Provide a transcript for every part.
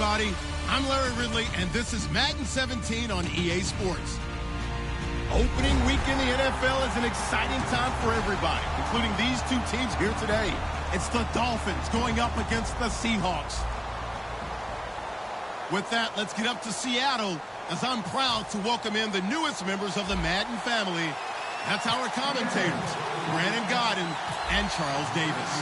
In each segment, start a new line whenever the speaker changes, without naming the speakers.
everybody. I'm Larry Ridley, and this is Madden 17 on EA Sports. Opening week in the NFL is an exciting time for everybody, including these two teams here today. It's the Dolphins going up against the Seahawks. With that, let's get up to Seattle, as I'm proud to welcome in the newest members of the Madden family. That's our commentators, Brandon Godden and Charles Davis.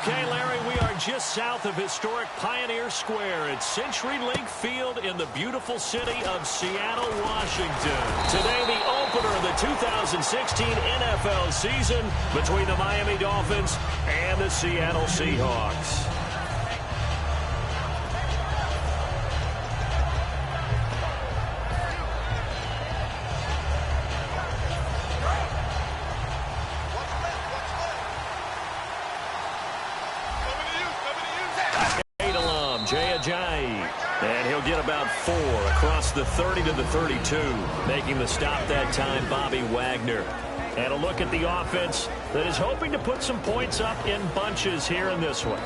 Okay, Larry, we are just south of historic Pioneer Square at CenturyLink Field in the beautiful city of Seattle, Washington. Today, the opener of the 2016 NFL season between the Miami Dolphins and the Seattle Seahawks. And he'll get about 4 across the 30 to the 32. Making the stop that time, Bobby Wagner. And a look at the offense that is hoping to put some points up in bunches here in this one.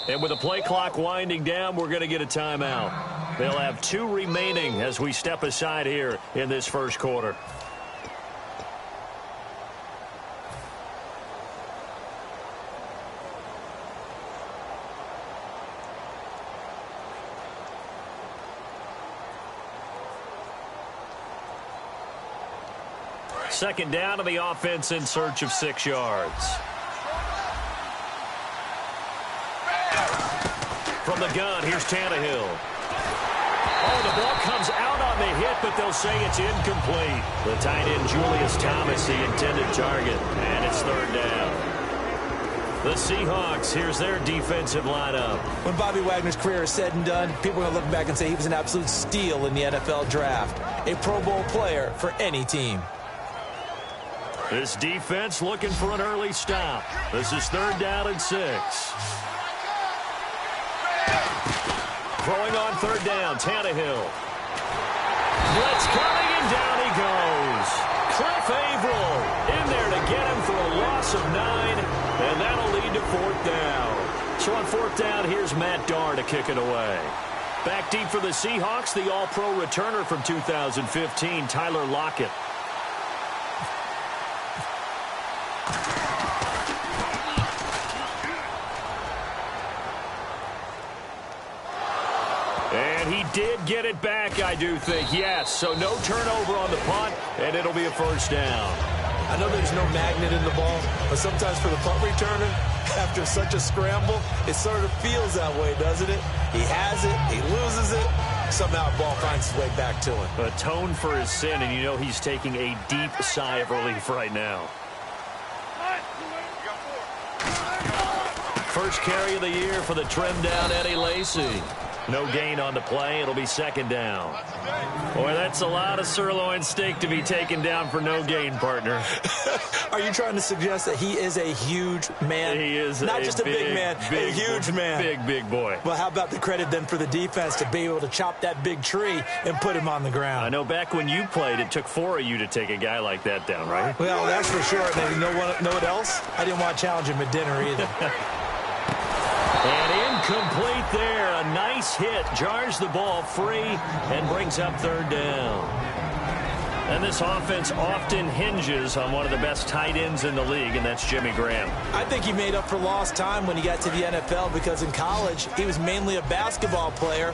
And with the play clock winding down, we're going to get a timeout. They'll have 2 remaining as we step aside here in this first quarter. Second down to the offense in search of 6 yards. From the gun, here's Tannehill. Oh, the ball comes out on the hit, but they'll say it's incomplete. The tight end, Julius Thomas, the intended target, and it's third down. The Seahawks, here's their defensive lineup.
When Bobby Wagner's career is said and done, people are going to look back and say he was an absolute steal in the NFL draft. A Pro Bowl player for any team.
This defense looking for an early stop. This is third down and 6. Throwing on third down, Tannehill. Blitz coming, and down he goes. Cliff Averill in there to get him for a loss of 9, and that'll lead to fourth down. So on fourth down, here's Matt Darr to kick it away. Back deep for the Seahawks, the All-Pro returner from 2015, Tyler Lockett. And he did get it back, I do think, yes. So no turnover on the punt, and it'll be a first down.
I know there's no magnet in the ball, but sometimes for the punt returner, after such a scramble, it sort of feels that way, doesn't it? He has it, he loses it, somehow the ball finds its way back to him.
Atone for his sin, and you know he's taking a deep sigh of relief right now. First carry of the year for the trimmed-down Eddie Lacy. No gain on the play. It'll be second down. Boy, that's a lot of sirloin steak to be taken down for no gain, partner.
Are you trying to suggest that he is a huge man?
He is
not just a big man, a huge man.
Big boy.
Well, how about the credit then for the defense to be able to chop that big tree and put him on the ground?
I know back when you played, it took 4 of you to take a guy like that down, right?
Well, that's for sure. And you know what else? I didn't want to challenge him at dinner either.
And incomplete there. A nice hit. Jars the ball free and brings up third down. And this offense often hinges on one of the best tight ends in the league, and that's Jimmy Graham.
I think he made up for lost time when he got to the NFL because in college, he was mainly a basketball player,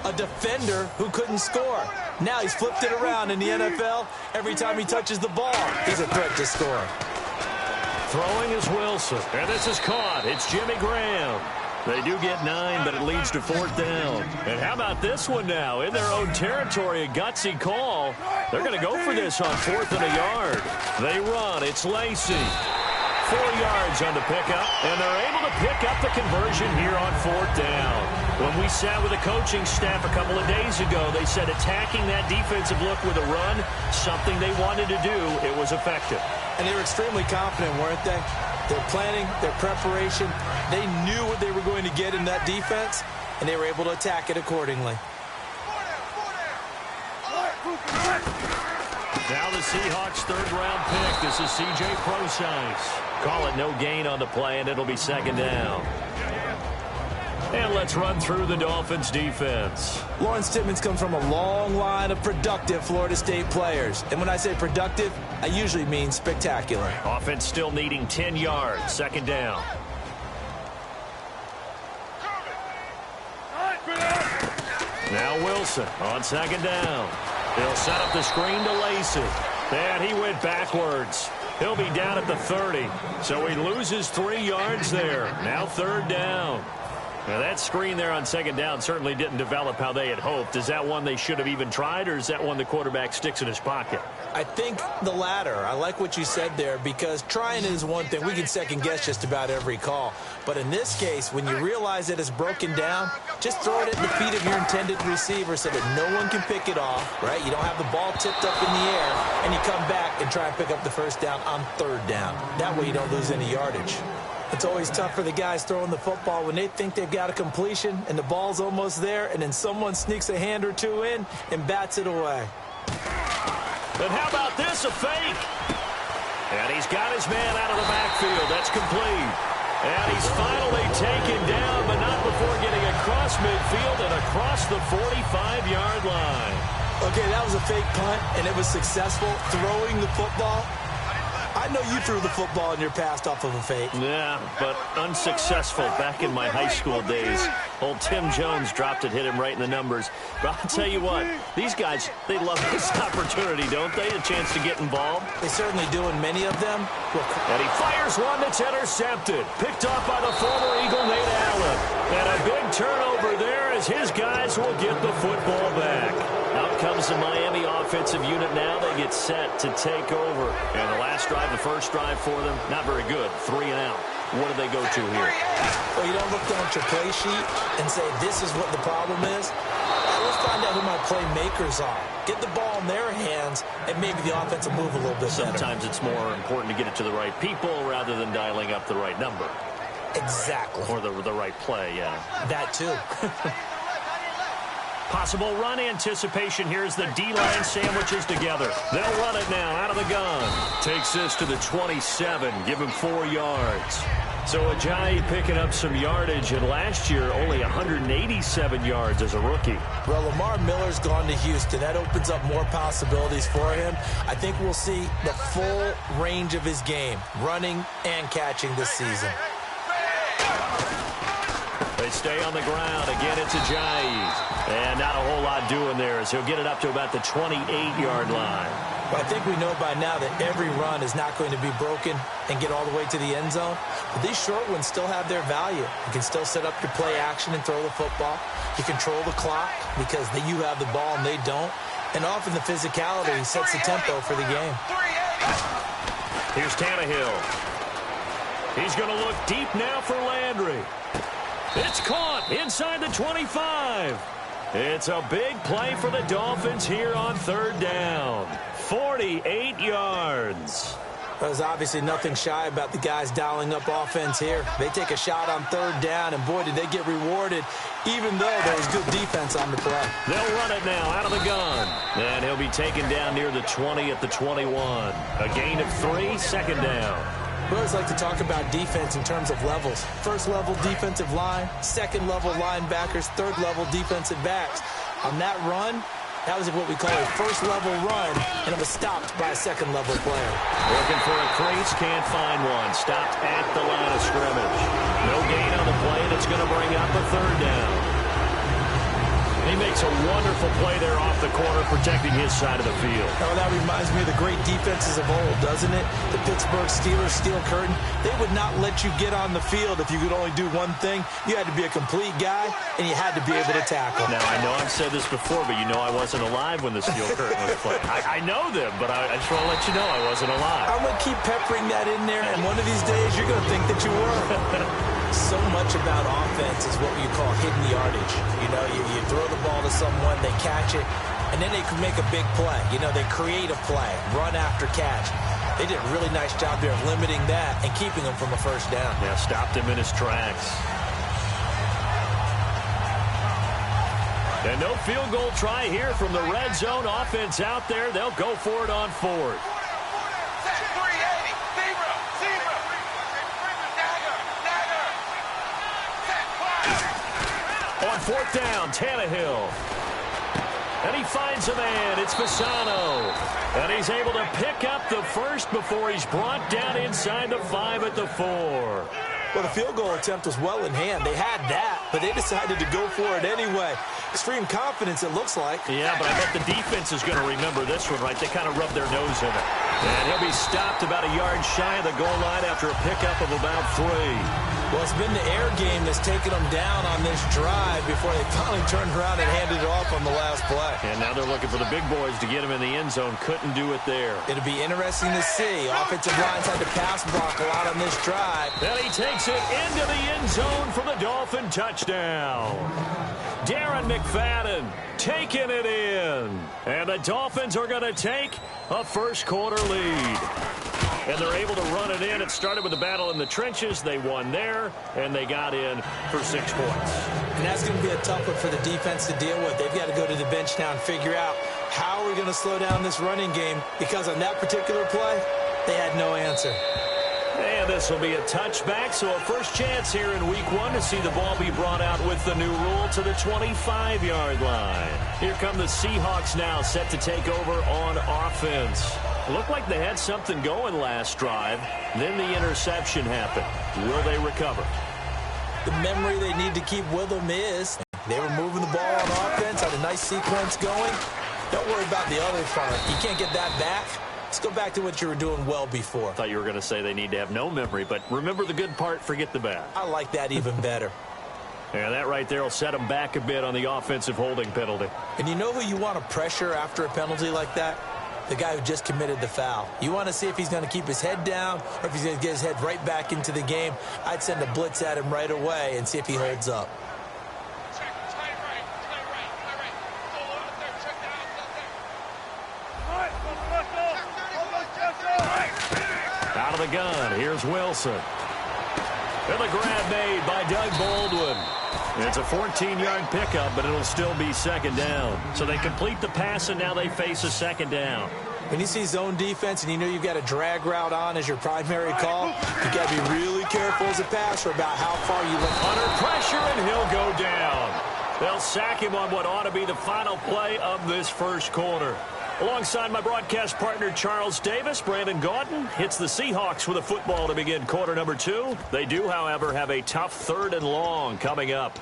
a defender who couldn't score. Now he's flipped it around in the NFL. Every time he touches the ball, he's a threat to score.
Throwing is Wilson. And this is caught. It's Jimmy Graham. They do get 9, but it leads to fourth down. And how about this one now? In their own territory, a gutsy call. They're going to go for this on 4th and a yard. They run. It's Lacy. 4 yards on the pickup, and they're able to pick up the conversion here on 4th down. When we sat with the coaching staff a couple of days ago, they said attacking that defensive look with a run, something they wanted to do. It was effective.
And they were extremely confident, weren't they? Their planning, their preparation, they knew what they were going to get in that defense, and they were able to attack it accordingly.
Now the Seahawks' third-round pick. This is C.J. Prosise. Call it no gain on the play, and it'll be second down. And let's run through the Dolphins' defense.
Lawrence Timmons comes from a long line of productive Florida State players. And when I say productive, I usually mean spectacular.
Offense still needing 10 yards. Second down. Now Wilson on second down. He'll set up the screen to Lacey. And he went backwards. He'll be down at the 30. So he loses 3 yards there. Now third down. Now that screen there on second down certainly didn't develop how they had hoped. Is that one they should have even tried, or is that one the quarterback sticks in his pocket?
I think the latter. I like what you said there, because trying is one thing. We can second guess just about every call. But in this case, when you realize that it's broken down, just throw it at the feet of your intended receiver so that no one can pick it off, right? You don't have the ball tipped up in the air, and you come back and try and pick up the first down on third down. That way you don't lose any yardage. It's always tough for the guys throwing the football when they think they've got a completion and the ball's almost there, and then someone sneaks a hand or two in and bats it away.
And how about this, a fake? And he's got his man out of the backfield. That's complete. And he's finally taken down, but not before getting across midfield and across the 45-yard line.
Okay, that was a fake punt, and it was successful. Throwing the football, I know you threw the football in your past off of a fake.
Yeah, but unsuccessful back in my high school days. Old Tim Jones dropped it, hit him right in the numbers. But I'll tell you what, these guys, they love this opportunity, don't they? A chance to get involved.
They certainly do, and many of them.
And he fires one that's intercepted. Picked off by the former Eagle, Nate Allen. And a big turnover there as his guys will get the football back. Out comes the Miami offensive unit now. They get set to take over. And the last drive, the first drive for them, not very good. 3 and out. What do they go to here?
Well, you don't look down at your play sheet and say, this is what the problem is. Let's find out who my playmakers are. Get the ball in their hands, and maybe the offense will move a little bit better.
Sometimes it's more important to get it to the right people rather than dialing up the right number.
Exactly.
Or the right play, yeah.
That too.
Possible run anticipation. Here's the D-line sandwiches together. They'll run it now out of the gun. Takes this to the 27. Give him 4 yards. So Ajayi picking up some yardage, and last year only 187 yards as a rookie.
Well, Lamar Miller's gone to Houston. That opens up more possibilities for him. I think we'll see the full range of his game, running and catching this season.
They stay on the ground. Again, it's Ajayi. And not a whole lot doing there as he'll get it up to about the 28-yard line.
Well, I think we know by now that every run is not going to be broken and get all the way to the end zone. But these short ones still have their value. You can still set up your play action and throw the football. You control the clock because you have the ball and they don't. And often the physicality sets the tempo for the game.
Here's Tannehill. He's going to look deep now for Landry. It's caught inside the 25. It's a big play for the Dolphins here on third down. 48 yards.
There's obviously nothing shy about the guys dialing up offense here. They take a shot on third down, and boy, did they get rewarded, even though there was good defense on the play.
They'll run it now out of the gun. And he'll be taken down near the 20 at the 21. A gain of 3, second down.
We always like to talk about defense in terms of levels. First level defensive line, second level linebackers, third level defensive backs. On that run, that was what we call a first level run, and it was stopped by a second level player.
Looking for a crease, can't find one. Stopped at the line of scrimmage. No gain on the play, and it's going to bring up a third down. He makes a wonderful play there off the corner, protecting his side of the field.
Oh, that reminds me of the great defenses of old, doesn't it? The Pittsburgh Steelers, steel curtain. They would not let you get on the field if you could only do one thing. You had to be a complete guy, and you had to be able to tackle.
Now, I know I've said this before, but you know I wasn't alive when the steel curtain was played. I know them, but I just want to let you know I wasn't alive.
I'm going to keep peppering that in there, and one of these days you're going to think that you were. So much about offense is what you call hidden yardage. You know, you throw the ball to someone, they catch it, and then they can make a big play. You know, they create a play, run after catch. They did a really nice job there of limiting that and keeping him from a first down.
Yeah, stopped him in his tracks. And no field goal try here from the red zone. Offense out there. They'll go for it on fourth. On fourth down, Tannehill. And he finds a man. It's Fasano. And he's able to pick up the first before he's brought down inside the 5 at the 4.
Well, the field goal attempt was well in hand. They had that, but they decided to go for it anyway. Extreme confidence, it looks like.
Yeah, but I bet the defense is going to remember this one, right? They kind of rubbed their nose in it. And he'll be stopped about a yard shy of the goal line after a pickup of about 3.
Well, it's been the air game that's taken them down on this drive before they finally turned around and handed it off on the last play.
And now they're looking for the big boys to get him in the end zone. Couldn't do it there.
It'll be interesting to see. Offensive lines had to pass block a lot on this drive.
And he takes it into the end zone for the Dolphin touchdown. Darren McFadden taking it in. And the Dolphins are going to take a first quarter lead. And they're able to run it in. It started with a battle in the trenches. They won there, and they got in for 6 points.
And that's going to be a tough one for the defense to deal with. They've got to go to the bench now and figure out how we're going to slow down this running game, because on that particular play, they had no answer.
And this will be a touchback, so a first chance here in week 1 to see the ball be brought out with the new rule to the 25-yard line. Here come the Seahawks now, set to take over on offense. Looked like they had something going last drive. Then the interception happened. Will they recover?
The memory they need to keep with them is they were moving the ball on offense, had a nice sequence going. Don't worry about the other part. You can't get that back. Let's go back to what you were doing well before.
I thought you were going to say they need to have no memory, but remember the good part, forget the bad.
I like that even better.
And that right there will set them back a bit on the offensive holding penalty.
And you know who you want to pressure after a penalty like that? The guy who just committed the foul. You want to see if he's going to keep his head down or if he's going to get his head right back into the game. I'd send a blitz at him right away and see if he holds up.
Out of the gun, here's Wilson. And the grab made by Doug Baldwin. It's a 14-yard pickup, but it'll still be second down. So they complete the pass, and now they face a second down.
When you see zone defense and you know you've got a drag route on as your primary call, you got to be really careful as a passer about how far you look.
Under pressure, and he'll go down. They'll sack him on what ought to be the final play of this first quarter. Alongside my broadcast partner, Charles Davis, Brandon Gaudin hits the Seahawks with a football to begin quarter number 2. They do, however, have a tough 3rd and long coming up.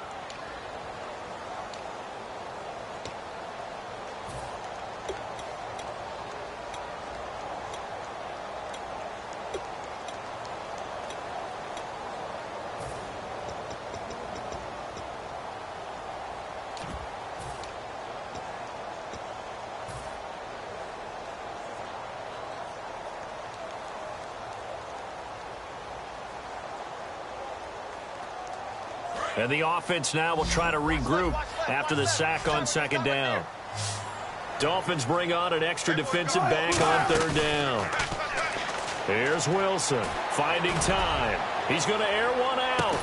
And the offense now will try to regroup after the sack on second down. Dolphins bring on an extra defensive back on 3rd down. Here's Wilson finding time. He's going to air one out.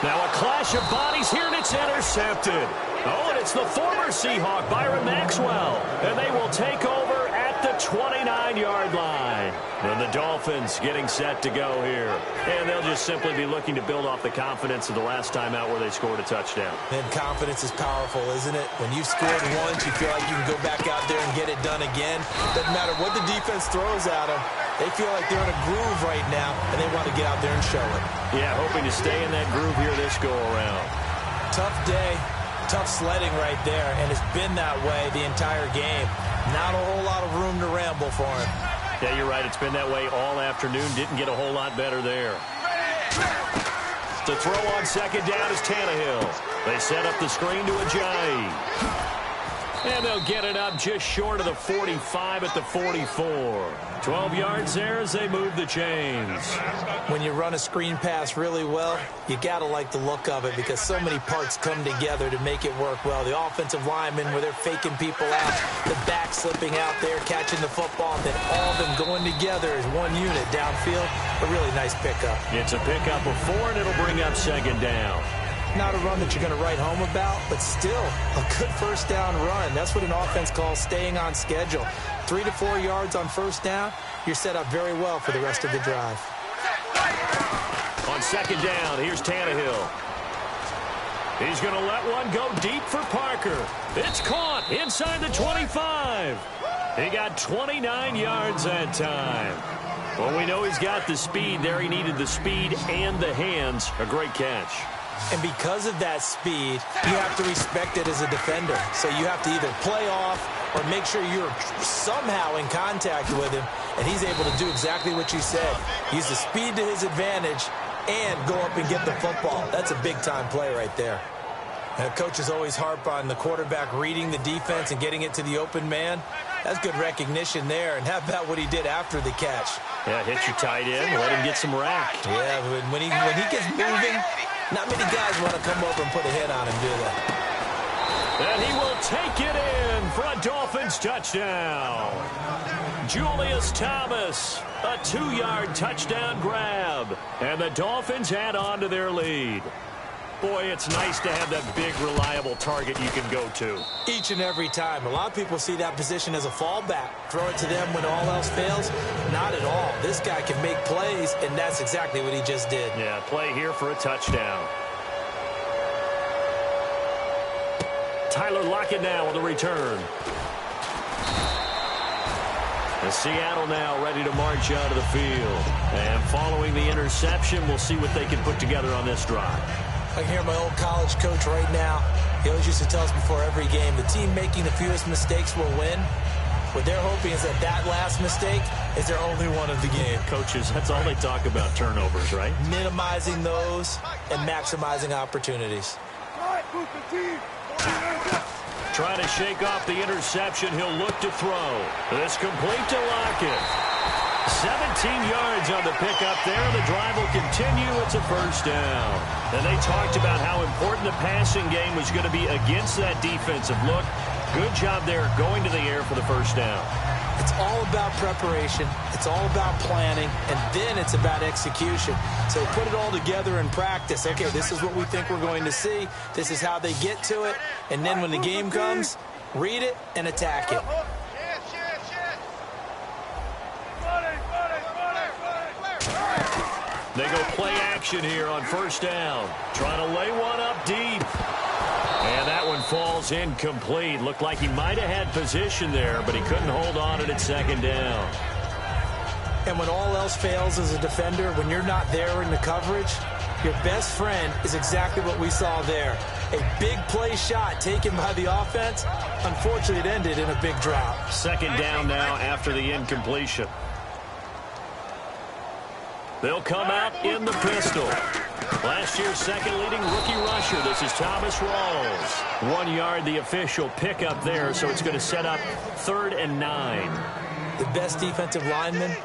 Now a clash of bodies here, and it's intercepted. Oh, and it's the former Seahawk, Byron Maxwell. And they will take over at the 29-yard line. And the Dolphins getting set to go here. And they'll just simply be looking to build off the confidence of the last time out where they scored a touchdown.
And confidence is powerful, isn't it? When you've scored once, you feel like you can go back out there and get it done again. Doesn't matter what the defense throws at them. They feel like they're in a groove right now, and they want to get out there and show it.
Yeah, hoping to stay in that groove here this go-around.
Tough day, tough sledding right there, and it's been that way the entire game. Not a whole lot of room to ramble for him.
Yeah, you're right. It's been that way all afternoon. Didn't get a whole lot better there. To throw on second down is Tannehill. They set up the screen to Ajayi. And they'll get it up just short of the 45 at the 44. 12 yards there as they move the chains.
When you run a screen pass really well, you got to like the look of it because so many parts come together to make it work well. The offensive linemen, where they're faking people out, the back slipping out there, catching the football, and then all of them going together as one unit downfield. A really nice pickup.
It's a pickup of 4, and it'll bring up second down.
Not a run that you're going to write home about, but still a good first down run. That's what an offense calls staying on schedule. 3 to 4 yards on first down, you're set up very well for the rest of the drive.
On second down, here's Tannehill. He's going to let one go deep for Parker. It's caught inside the 25. He got 29 yards that time. Well, we know he's got the speed there. He needed the speed and the hands. A great catch.
And because of that speed, you have to respect it as a defender. So you have to either play off or make sure you're somehow in contact with him, and he's able to do exactly what you said. Use the speed to his advantage and go up and get the football. That's a big-time play right there. And coaches always harp on the quarterback reading the defense and getting it to the open man. That's good recognition there. And how about what he did after the catch?
Yeah, hit your tight end, let him get some rack.
Yeah, but when he gets moving, not many guys want to come over and put a hit on him, do they?
And he will take it in for a Dolphins touchdown. Julius Thomas, a 2-yard touchdown grab. And the Dolphins add on to their lead. Boy, it's nice to have that big, reliable target you can go to.
Each and every time. A lot of people see that position as a fallback. Throw it to them when all else fails. Not at all. This guy can make plays, and that's exactly what he just did.
Yeah, play here for a touchdown. Tyler Lockett now on the return. And Seattle now ready to march out of the field. And following the interception, we'll see what they can put together on this drive.
I can hear my old college coach right now. He always used to tell us before every game, the team making the fewest mistakes will win. What they're hoping is that that last mistake is their only one of the game.
Coaches, that's all they talk about, turnovers, right?
Minimizing those and maximizing opportunities.
Trying to shake off the interception. He'll look to throw. It's complete to Lockett. 17 yards on the pickup there. The drive will continue. It's a first down. And they talked about how important the passing game was going to be against that defensive look. Good job there going to the air for the first down.
It's all about preparation. It's all about planning. And then it's about execution. So put it all together in practice. Okay, this is what we think we're going to see. This is how they get to it. And then when the game comes, read it and attack it.
They go play action here on first down. Trying to lay one up deep. And that one falls incomplete. Looked like he might have had position there, but he couldn't hold on at second down.
And when all else fails as a defender, when you're not there in the coverage, your best friend is exactly what we saw there. A big play shot taken by the offense. Unfortunately, it ended in a big drop.
Second down now after the incompletion. They'll come out in the pistol. Last year's second leading rookie rusher. This is Thomas Rawls. 1 yard, the official pickup there, so it's going to set up 3rd and 9.
The best defensive linemen,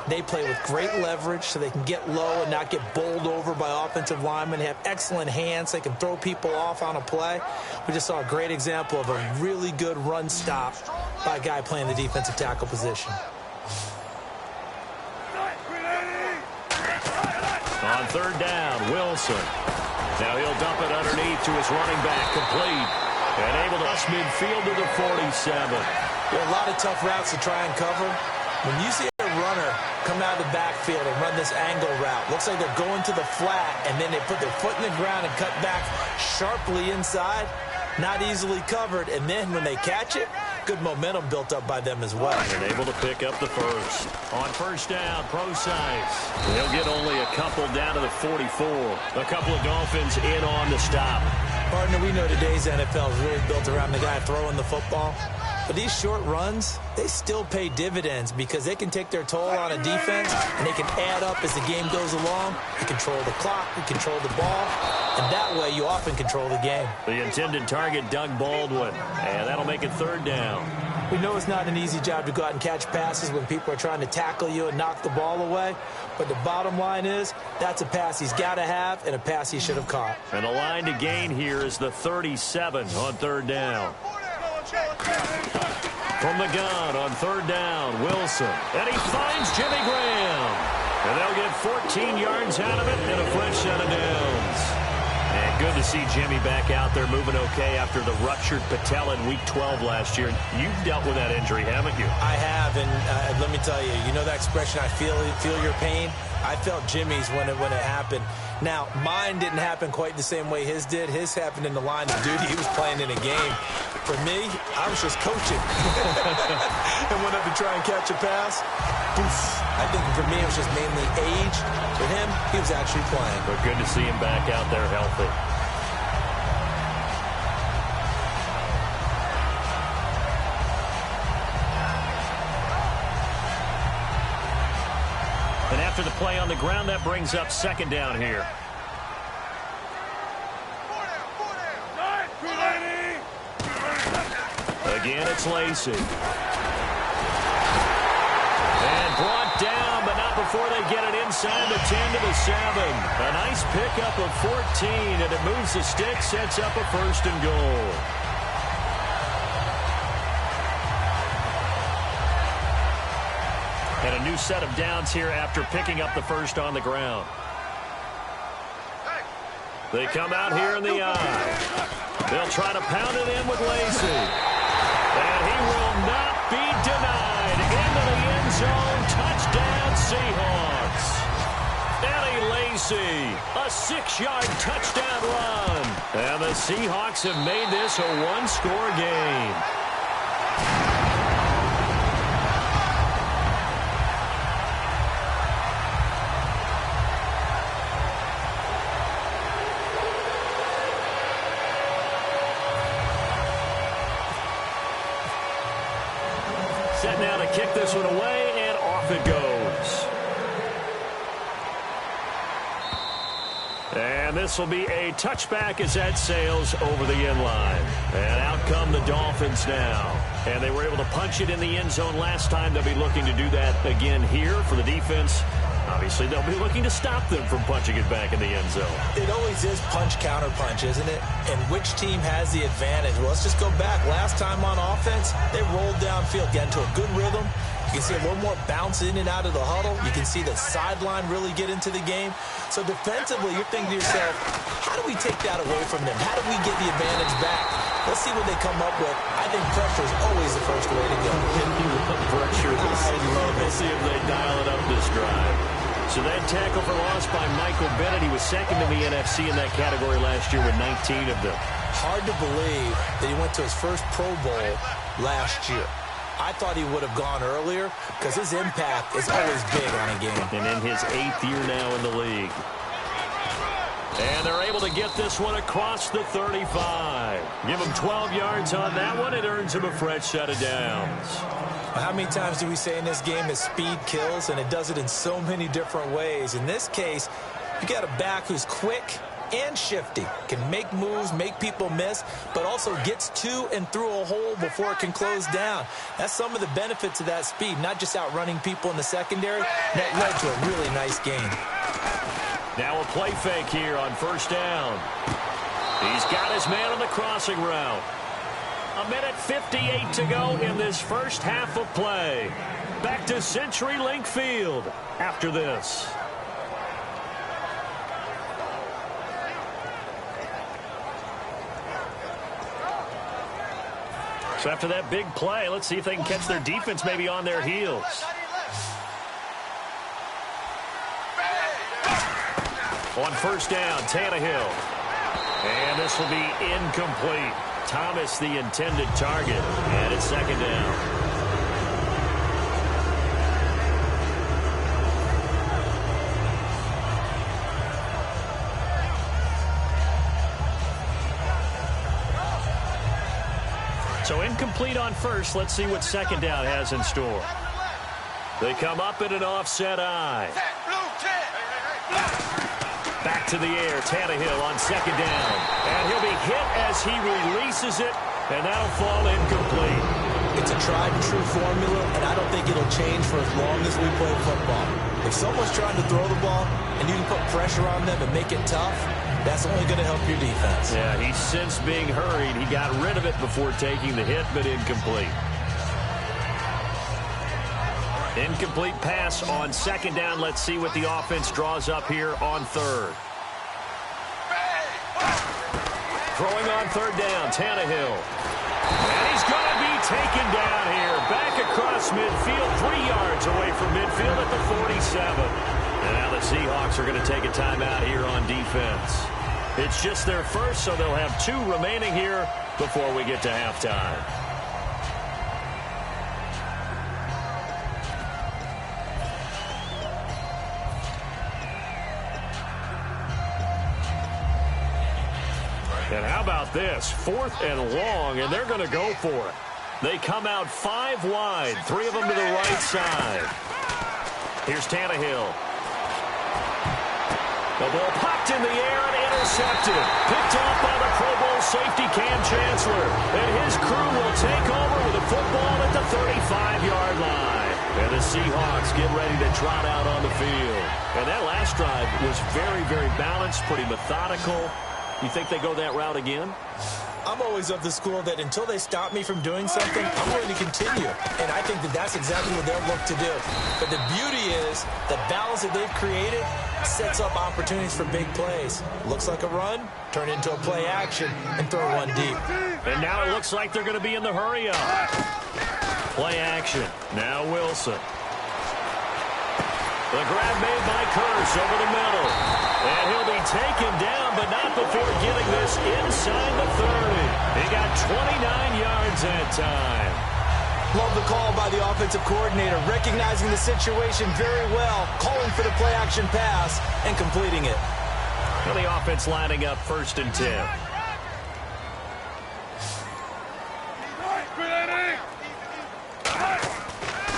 they play with great leverage so they can get low and not get bowled over by offensive linemen. They have excellent hands. They can throw people off on a play. We just saw a great example of a really good run stop by a guy playing the defensive tackle position.
On 3rd down, Wilson. Now he'll dump it underneath to his running back, complete. And able to rush midfield to the 47.
There are a lot of tough routes to try and cover. When you see a runner come out of the backfield and run this angle route, looks like they're going to the flat, and then they put their foot in the ground and cut back sharply inside. Not easily covered, and then when they catch it, good momentum built up by them as well.
And able to pick up the first. On first down, Procise. They'll get only a couple down to the 44. A couple of Dolphins in on the stop.
Partner, we know today's NFL is really built around the guy throwing the football. But these short runs, they still pay dividends because they can take their toll on a defense, and they can add up as the game goes along. You control the clock, you control the ball, and that way you often control the game.
The intended target, Doug Baldwin, and that'll make it 3rd down.
We know it's not an easy job to go out and catch passes when people are trying to tackle you and knock the ball away, but the bottom line is that's a pass he's got to have and a pass he should have caught.
And the line to gain here is the 37 on 3rd down. From the gun on 3rd down, Wilson. And he finds Jimmy Graham. And they'll get 14 yards out of it and a fresh set of downs. And good to see Jimmy back out there moving okay after the ruptured patella in Week 12 last year. You've dealt with that injury, haven't you?
I have, and let me tell you, you know that expression, I feel your pain? I felt Jimmy's when it happened. Now, mine didn't happen quite the same way his did. His happened in the line of duty. He was playing in a game. For me, I was just coaching. And went up to try and catch a pass. Poof. I think for me, it was just mainly age. For him, he was actually playing.
But good to see him back out there healthy. And after the play on the ground, that brings up 2nd down here. Again, it's Lacey. And brought down, but not before they get it inside the 10 to the 7. A nice pickup of 14, and it moves the stick, sets up a 1st and goal. And a new set of downs here after picking up the 1st on the ground. They come out here in the eye. They'll try to pound it in with Lacey. And he will not be denied. Into the end zone. Touchdown, Seahawks. Eddie Lacey, a 6-yard touchdown run. And the Seahawks have made this a 1-score game. Set now to kick this one away, and off it goes. And this will be a touchback as that sails over the end line. And out come the Dolphins now. And they were able to punch it in the end zone last time. They'll be looking to do that again here for the defense. Obviously, they'll be looking to stop them from punching it back in the end zone.
It always is punch-counter-punch, isn't it? And which team has the advantage? Well, let's just go back. Last time on offense, they rolled downfield, get into a good rhythm. You can see a little more bounce in and out of the huddle. You can see the sideline really get into the game. So defensively, you're thinking to yourself, how do we take that away from them? How do we get the advantage back? Let's see what they come up with. I think pressure is always the first way to go.
Pressure. We'll see if they dial it up this drive. So that tackle for loss by Michael Bennett. He was 2nd in the NFC in that category last year with 19 of them.
Hard to believe that he went to his first Pro Bowl last year. I thought he would have gone earlier because his impact is always big on a game.
And in his 8th year now in the league. And they're able to get this one across the 35. Give him 12 yards on that one. It earns him a fresh set of downs.
How many times do we say in this game that speed kills, and it does it in so many different ways? In this case, you got a back who's quick and shifty, can make moves, make people miss, but also gets to and through a hole before it can close down. That's some of the benefits of that speed, not just outrunning people in the secondary. That led to a really nice gain.
Now a play fake here on 1st down. He's got his man on the crossing route. 1:58 to go in this first half of play. Back to CenturyLink Field after this. So after that big play, let's see if they can catch their defense maybe on their heels. On 1st down, Tannehill. And this will be incomplete. Thomas, the intended target, and it's 2nd down. So incomplete on first. Let's see what second down has in store. They come up in an offset eye. Back to the air. Tannehill on second down. And he'll be hit as he releases it, and that'll fall incomplete.
It's a tried-and-true formula, and I don't think it'll change for as long as we play football. If someone's trying to throw the ball and you can put pressure on them and make it tough, that's only going to help your defense.
Yeah, he's since being hurried. He got rid of it before taking the hit, but incomplete. Incomplete pass on second down. Let's see what the offense draws up here on third. Throwing on third down, Tannehill. And he's going to be taken down here. Back across midfield, 3 yards away from midfield at the 47. And now the Seahawks are going to take a timeout here on defense. It's just their first, so they'll have 2 remaining here before we get to halftime. And how about this? 4th and long, and they're going to go for it. They come out 5 wide, 3 of them to the right side. Here's Tannehill. The ball popped in the air and intercepted. Picked off by the Pro Bowl safety Cam Chancellor. And his crew will take over with the football at the 35-yard line. And the Seahawks get ready to trot out on the field. And that last drive was very, very balanced, pretty methodical. You think they go that route again?
I'm always of the school that until they stop me from doing something, I'm going to continue. And I think that that's exactly what they'll look to do. But the beauty is the balance that they've created sets up opportunities for big plays. Looks like a run, turn into a play action, and throw one deep.
And now it looks like they're going to be in the hurry-up. Play action. Now Wilson. The grab made by Curse over the middle. And he'll be taken down, but not before getting this inside the 30. He got 29 yards that time.
Love the call by the offensive coordinator, recognizing the situation very well, calling for the play-action pass, and completing it.
Well, the offense lining up 1st and 10.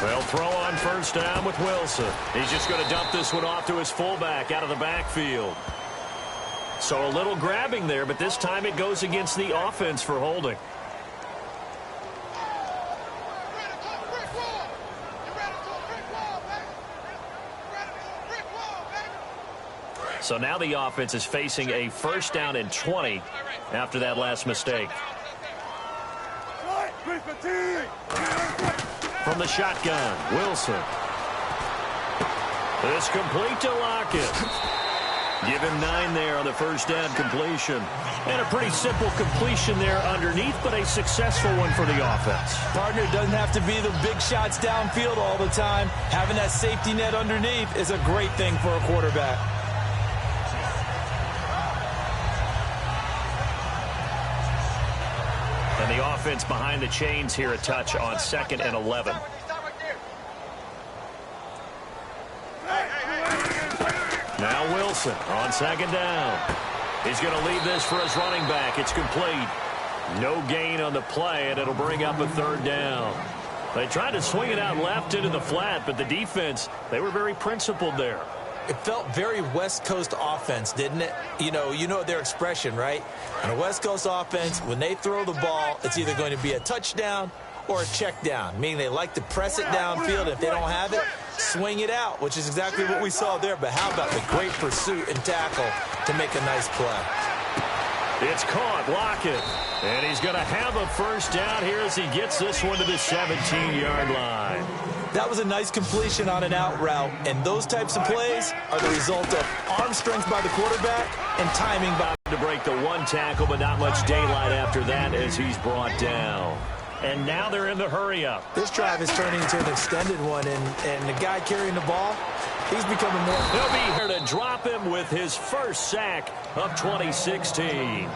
They'll throw on first down with Wilson. He's just going to dump this one off to his fullback out of the backfield. So a little grabbing there, but this time it goes against the offense for holding. So now the offense is facing a 1st down and 20 after that last mistake. From the shotgun, Wilson. It's complete to Lockett. Give him 9 there on the 1st down completion. And a pretty simple completion there underneath, but a successful one for the offense.
Partner, doesn't have to be the big shots downfield all the time. Having that safety net underneath is a great thing for a quarterback.
And the offense behind the chains here, a touch on 2nd and 11. Now Wilson on 2nd down. He's going to leave this for his running back. It's complete. No gain on the play, and it'll bring up a 3rd down. They tried to swing it out left into the flat, but the defense, they were very principled there.
It felt very West Coast offense, didn't it? You know their expression, right? On a West Coast offense, when they throw the ball, it's either going to be a touchdown or a check down, meaning they like to press it downfield. If they don't have it, swing it out, which is exactly what we saw there. But how about the great pursuit and tackle to make a nice play?
It's caught, Lockett. And he's going to have a 1st down here as he gets this one to the 17-yard line.
That was a nice completion on an out route, and those types of plays are the result of arm strength by the quarterback and timing by
to break the 1 tackle, but not much daylight after that as he's brought down. And now they're in the hurry-up.
This drive is turning into an extended one, and the guy carrying the ball, he's becoming more.
He'll be here to drop him with his 1st sack of 2016.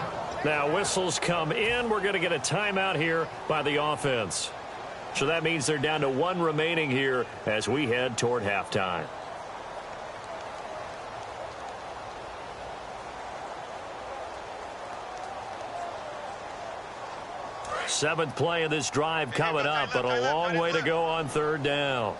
Now whistles come in. We're going to get a timeout here by the offense. So that means they're down to 1 remaining here as we head toward halftime. 7th play of this drive coming up, but a long way to go on 3rd down.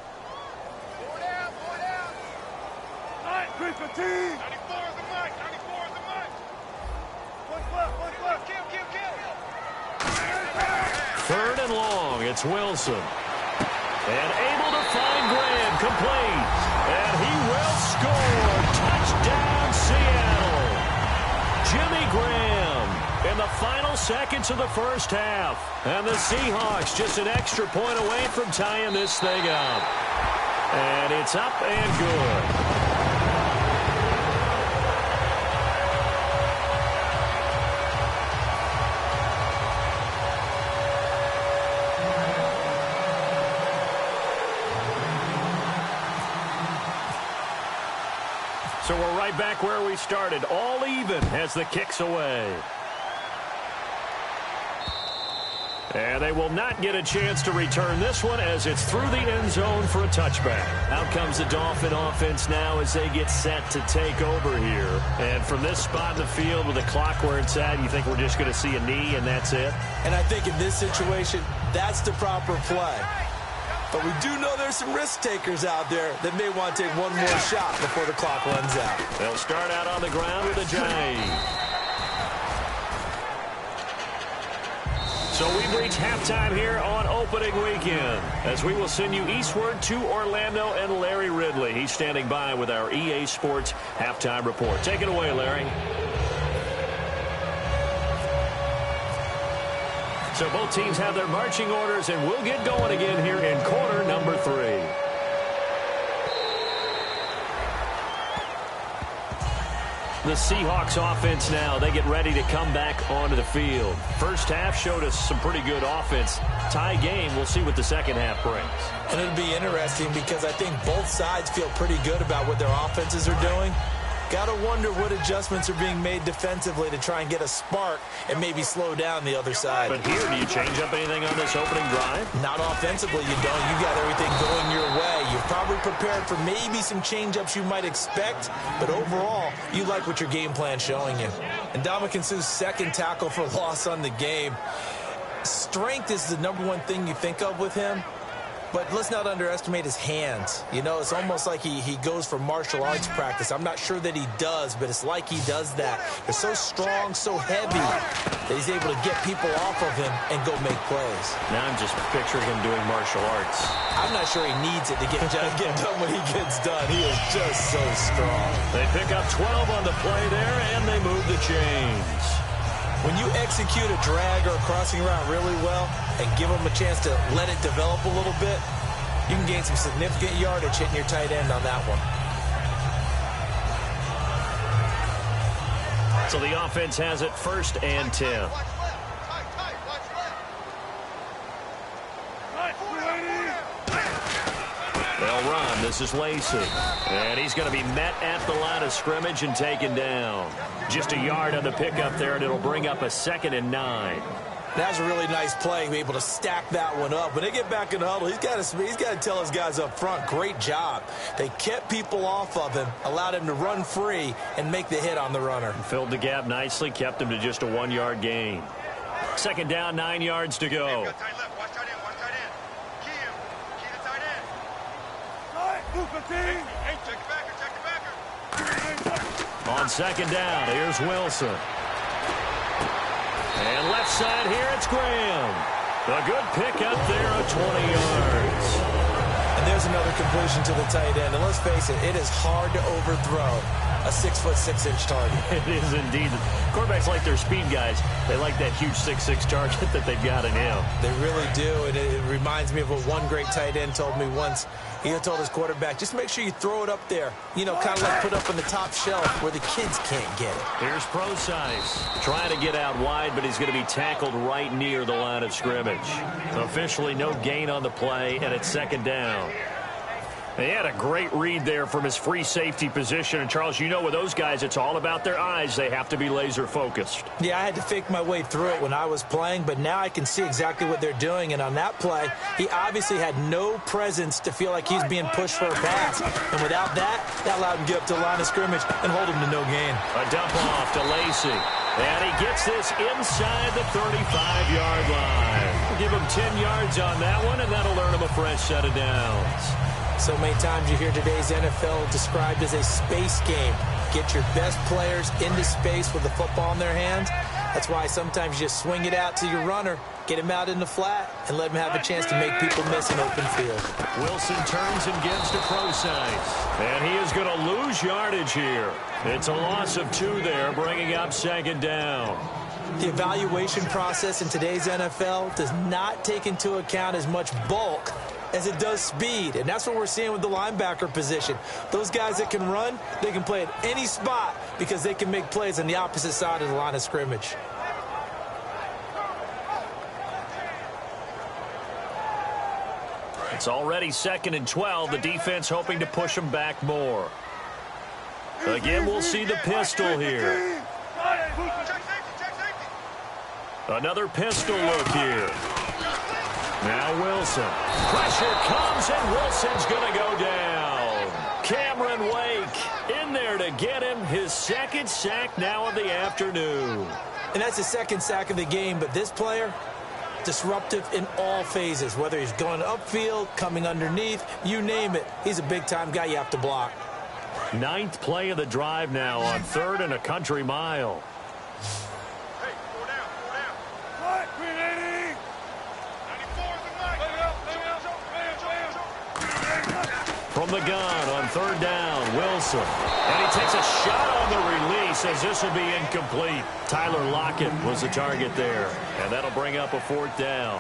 Third and long, it's Wilson. And able to find Graham, complete. And he will score. Touchdown, Seattle. Jimmy Graham in the final seconds of the first half. And the Seahawks just an extra point away from tying this thing up. And it's up and good. So we're right back where we started, all even as the kick's away. And they will not get a chance to return this one as it's through the end zone for a touchback. Out comes the Dolphin offense now as they get set to take over here. And from this spot in the field with the clock where it's at, you think we're just going to see a knee and that's it?
And I think in this situation, that's the proper play. But we do know there's some risk takers out there that may want to take one more shot before the clock runs out.
They'll start out on the ground with a jive. So we've reached halftime here on opening weekend as we will send you eastward to Orlando and Larry Ridley. He's standing by with our EA Sports halftime report. Take it away, Larry. So both teams have their marching orders, and we'll get going again here in quarter number 3. The Seahawks offense now, they get ready to come back onto the field. First half showed us some pretty good offense. Tie game, we'll see what the second half brings.
And it'll be interesting because I think both sides feel pretty good about what their offenses are doing. Got to wonder what adjustments are being made defensively to try and get a spark and maybe slow down the other side.
But here, do you change up anything on this opening drive?
Not offensively, you don't. You got everything going your way. You're probably prepared for maybe some change-ups you might expect, but overall, you like what your game plan's showing you. And Ndamukong Suh's second tackle for loss on the game. Strength is the number one thing you think of with him. But let's not underestimate his hands. You know, it's almost like he goes for martial arts practice. I'm not sure that he does, but it's like he does that. They're so strong, so heavy, that he's able to get people off of him and go make plays.
Now I'm just picturing him doing martial arts.
I'm not sure he needs it to get done when he gets done. He is just so strong.
They pick up 12 on the play there, and they move the chains.
When you execute a drag or a crossing route really well and give them a chance to let it develop a little bit, you can gain some significant yardage hitting your tight end on that one.
So the offense has it 1st and 10. They'll run. This is Lacey. And he's going to be met at the line of scrimmage and taken down. Just a yard on the pickup there, and it'll bring up a 2nd and 9.
That's a really nice play, be able to stack that one up. When they get back in the huddle, he's got to tell his guys up front, great job. They kept people off of him, allowed him to run free and make the hit on the runner.
Filled the gap nicely, kept him to just a 1-yard gain. 2nd down, 9 yards to go. On 2nd down, here's Wilson. And left side here, it's Graham. A good pick up there of 20 yards.
And there's another completion to the tight end. And let's face it, it is hard to overthrow a 6'6" target.
It is indeed. Quarterbacks like their speed guys. They like that huge 6'6" target that they've got in him.
They really do, and it reminds me of what one great tight end told me once. He told his quarterback, just make sure you throw it up there. You know, kind of like put up on the top shelf where the kids can't get it.
Here's Procise. Trying to get out wide, but he's going to be tackled right near the line of scrimmage. Officially no gain on the play, and it's 2nd down. He had a great read there from his free safety position. And, Charles, you know with those guys, it's all about their eyes. They have to be laser focused.
Yeah, I had to fake my way through it when I was playing, but now I can see exactly what they're doing. And on that play, he obviously had no presence to feel like he's being pushed for a pass. And without that, that allowed him to get up to the line of scrimmage and hold him to no gain.
A dump off to Lacey. And he gets this inside the 35-yard line. Give him 10 yards on that one, and that'll earn him a fresh set of downs.
So many times you hear today's NFL described as a space game. Get your best players into space with the football in their hands. That's why sometimes you just swing it out to your runner, get him out in the flat, and let him have a chance to make people miss an open field.
Wilson turns and gives to Prosise. And he is going to lose yardage here. It's a loss of 2 there, bringing up second down.
The evaluation process in today's NFL does not take into account as much bulk as it does speed, and that's what we're seeing with the linebacker position. Those guys that can run, they can play at any spot because they can make plays on the opposite side of the line of scrimmage.
It's already 2nd and 12. The defense hoping to push them back more. Again, we'll see the pistol here. Another pistol look here. Now Wilson. Pressure comes, and Wilson's going to go down. Cameron Wake in there to get him his 2nd sack now of the afternoon.
And that's the 2nd sack of the game, but this player, disruptive in all phases, whether he's going upfield, coming underneath, you name it. He's a big-time guy you have to block.
9th play of the drive now on 3rd and a country mile. From the gun on 3rd down, Wilson. And he takes a shot on the release as this will be incomplete. Tyler Lockett was the target there. And that'll bring up a 4th down.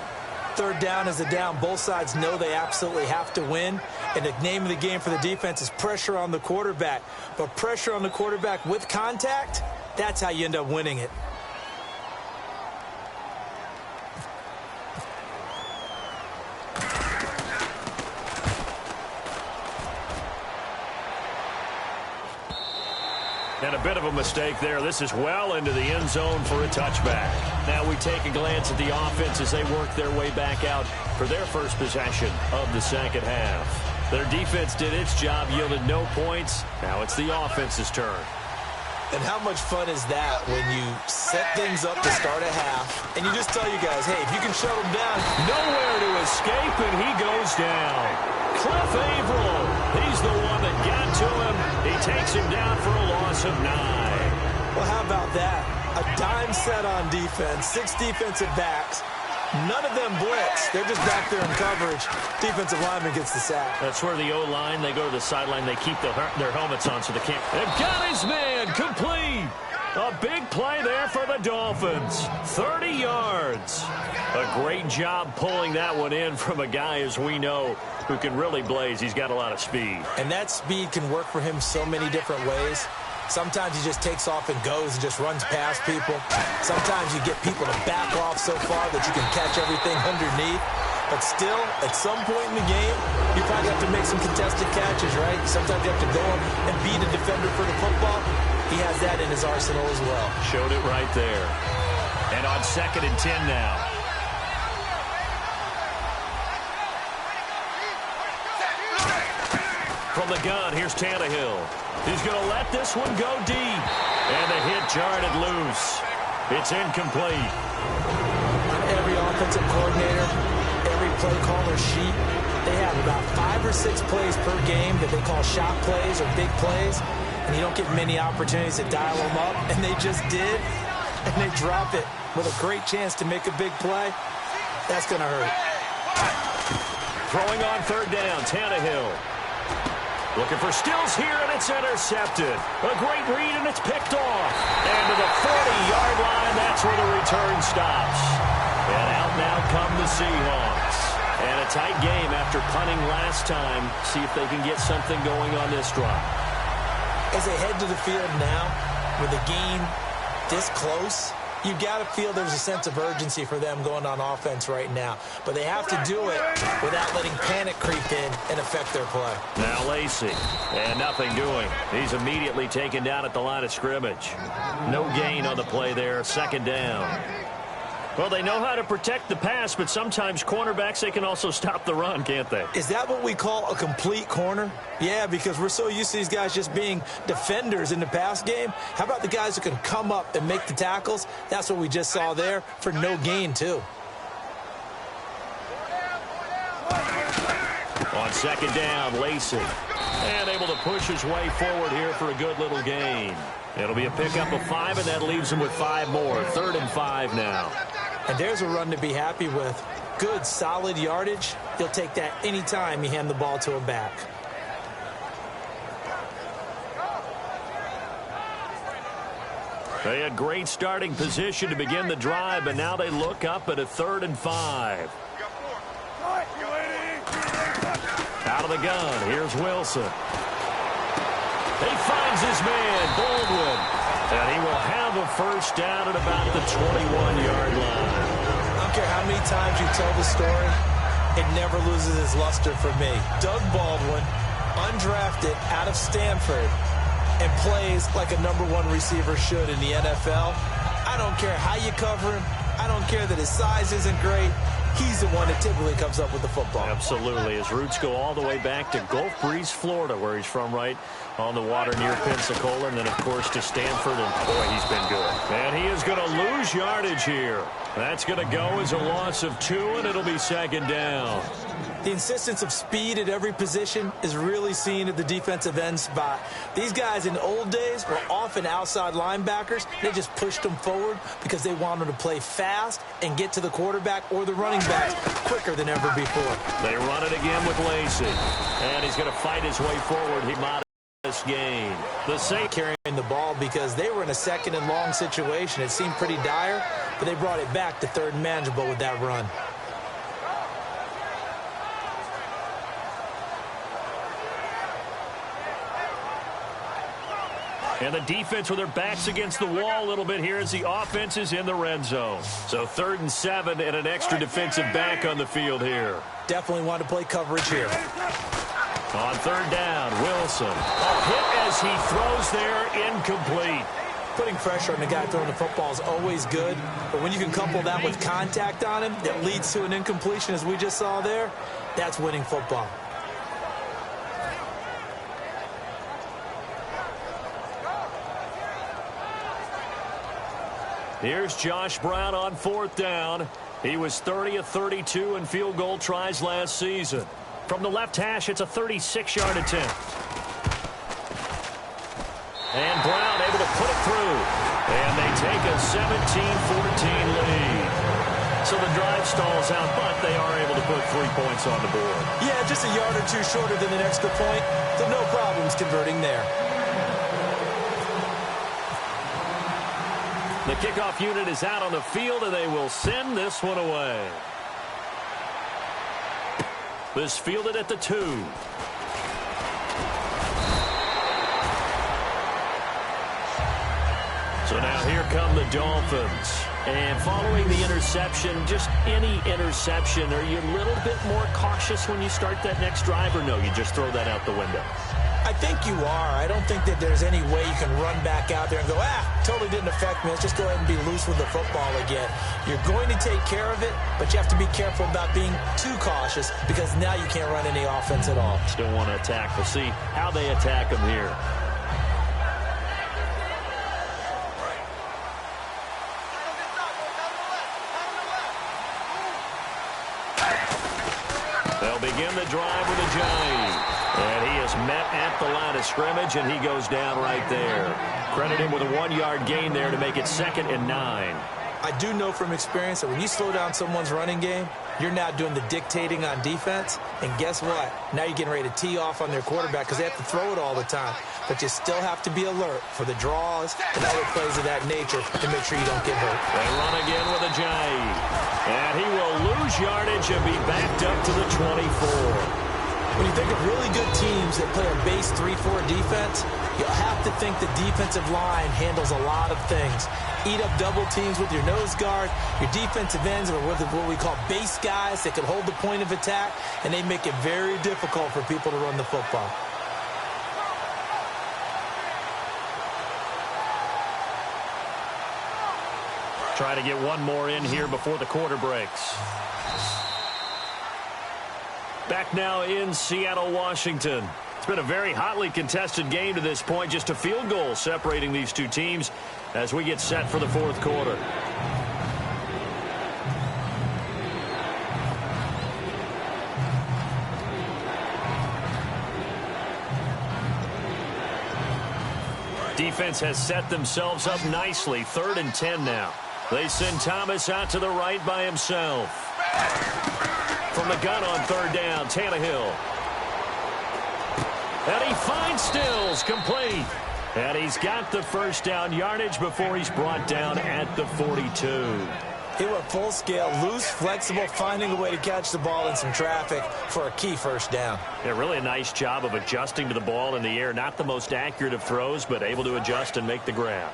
3rd down is a down. Both sides know they absolutely have to win. And the name of the game for the defense is pressure on the quarterback. But pressure on the quarterback with contact, that's how you end up winning it.
And a bit of a mistake there. This is well into the end zone for a touchback. Now we take a glance at the offense as they work their way back out for their first possession of the second half. Their defense did its job, yielded no points. Now it's the offense's turn.
And how much fun is that when you set things up to start a half and you just tell you guys, hey, if you can shut them down.
Nowhere to escape, and he goes down. Cliff Averill, he's the one that got to him. He takes him down for a loss of 9.
Well, how about that? A dime set on defense, 6 defensive backs. None of them blitz. They're just back there in coverage. Defensive lineman gets the sack.
That's where the O-line, they go to the sideline, they keep their helmets on so they can't. They've got his man complete. A big play there for the Dolphins. 30 yards. A great job pulling that one in from a guy, as we know, who can really blaze. He's got a lot of speed.
And that speed can work for him so many different ways. Sometimes he just takes off and goes and just runs past people. Sometimes you get people to back off so far that you can catch everything underneath. But still, at some point in the game, you probably have to make some contested catches, right? Sometimes you have to go up and beat a defender for the football. He has that in his arsenal as well.
Showed it right there. And on 2nd and 10 now. From the gun, here's Tannehill. He's going to let this one go deep. And the hit jarred it loose. It's incomplete.
Every offensive coordinator, every play caller sheet, they have about 5 or 6 plays per game that they call shot plays or big plays. And you don't get many opportunities to dial them up. And they just did. And they drop it with a great chance to make a big play. That's going to hurt.
Throwing on 3rd down, Tannehill. Looking for Stills here, and it's intercepted. A great read, and it's picked off. And to the 40-yard line, that's where the return stops. And out now come the Seahawks. And a tight game after punting last time. See if they can get something going on this drive.
As they head to the field now, with the game this close, you got to feel there's a sense of urgency for them going on offense right now. But they have to do it without letting panic creep in and affect their play.
Now Lacey, and nothing doing. He's immediately taken down at the line of scrimmage. No gain on the play there, 2nd down. Well, they know how to protect the pass, but sometimes cornerbacks, they can also stop the run, can't they?
Is that what we call a complete corner? Yeah, because we're so used to these guys just being defenders in the pass game. How about the guys who can come up and make the tackles? That's what we just saw there for no gain, too.
On second down, Lacey. And able to push his way forward here for a good little gain. It'll be a pickup of 5, and that leaves him with 5 more. 3rd and 5 now.
And there's a run to be happy with. Good, solid yardage. He'll take that anytime you hand the ball to a back.
They had great starting position to begin the drive, but now they look up at a 3rd and 5. Out of the gun, here's Wilson. He finds his man, Baldwin. And he will have a first down at about the 21-yard line.
I don't care how many times you tell the story, it never loses its luster for me. Doug Baldwin, undrafted out of Stanford, and plays like a #1 receiver should in the NFL. I don't care how you cover him. I don't care that his size isn't great. He's the one that typically comes up with the football.
Absolutely. His roots go all the way back to Gulf Breeze, Florida, where he's from, right on the water near Pensacola, and then, of course, to Stanford, and boy, he's been good. And he is going to lose yardage here. That's going to go as a loss of 2, and it'll be 2nd down.
The insistence of speed at every position is really seen at the defensive end spot. These guys in the old days were often outside linebackers. They just pushed them forward because they wanted to play fast and get to the quarterback or the running back quicker than ever before.
They run it again with Lacey. And he's going to fight his way forward. He might this game. The Saints
carrying the ball because they were in a 2nd and long situation. It seemed pretty dire, but they brought it back to 3rd and manageable with that run.
And the defense with their backs against the wall a little bit here as the offense is in the red zone. So 3rd and 7 and an extra defensive back on the field here.
Definitely want to play coverage here.
On 3rd down, Wilson. A hit as he throws there, incomplete.
Putting pressure on the guy throwing the football is always good, but when you can couple that with contact on him that leads to an incompletion as we just saw there, that's winning football.
Here's Josh Brown on 4th down. He was 30 of 32 in field goal tries last season. From the left hash, it's a 36-yard attempt. And Brown able to put it through. And they take a 17-14 lead. So the drive stalls out, but they are able to put 3 points on the board.
Yeah, just a yard or 2 shorter than an extra point. So no problems converting there.
The kickoff unit is out on the field, and they will send this one away. This fielded at the 2. So now here come the Dolphins. And following the interception, just any interception, are you a little bit more cautious when you start that next drive, or no, you just throw that out the window?
I think you are. I don't think that there's any way you can run back out there and go, totally didn't affect me. Let's just go ahead and be loose with the football again. You're going to take care of it, but you have to be careful about being too cautious because now you can't run any offense at all.
Still want to attack. We'll see how they attack them here. They'll begin the drive with a jive. And he is met at the line of scrimmage, and he goes down right there. Credit him with a 1-yard gain there to make it 2nd and 9.
I do know from experience that when you slow down someone's running game, you're now doing the dictating on defense. And guess what? Now you're getting ready to tee off on their quarterback because they have to throw it all the time. But you still have to be alert for the draws and other plays of that nature to make sure you don't get hurt.
They run again with a jive. And he will lose yardage and be backed up to the 24.
When you think of really good teams that play a base 3-4 defense, you'll have to think the defensive line handles a lot of things. Eat up double teams with your nose guard. Your defensive ends are what we call base guys that can hold the point of attack, and they make it very difficult for people to run the football.
Try to get one more in here before the quarter breaks. Back now in Seattle, Washington. It's been a very hotly contested game to this point. Just a field goal separating these two teams as we get set for the 4th quarter. Defense has set themselves up nicely. 3rd and 10 now. They send Thomas out to the right by himself. From the gun on 3rd down, Tannehill. And he finds Stills, complete. And he's got the first down yardage before he's brought down at the 42.
He went full scale, loose, flexible, finding a way to catch the ball in some traffic for a key first down.
Yeah, really a nice job of adjusting to the ball in the air. Not the most accurate of throws, but able to adjust and make the grab.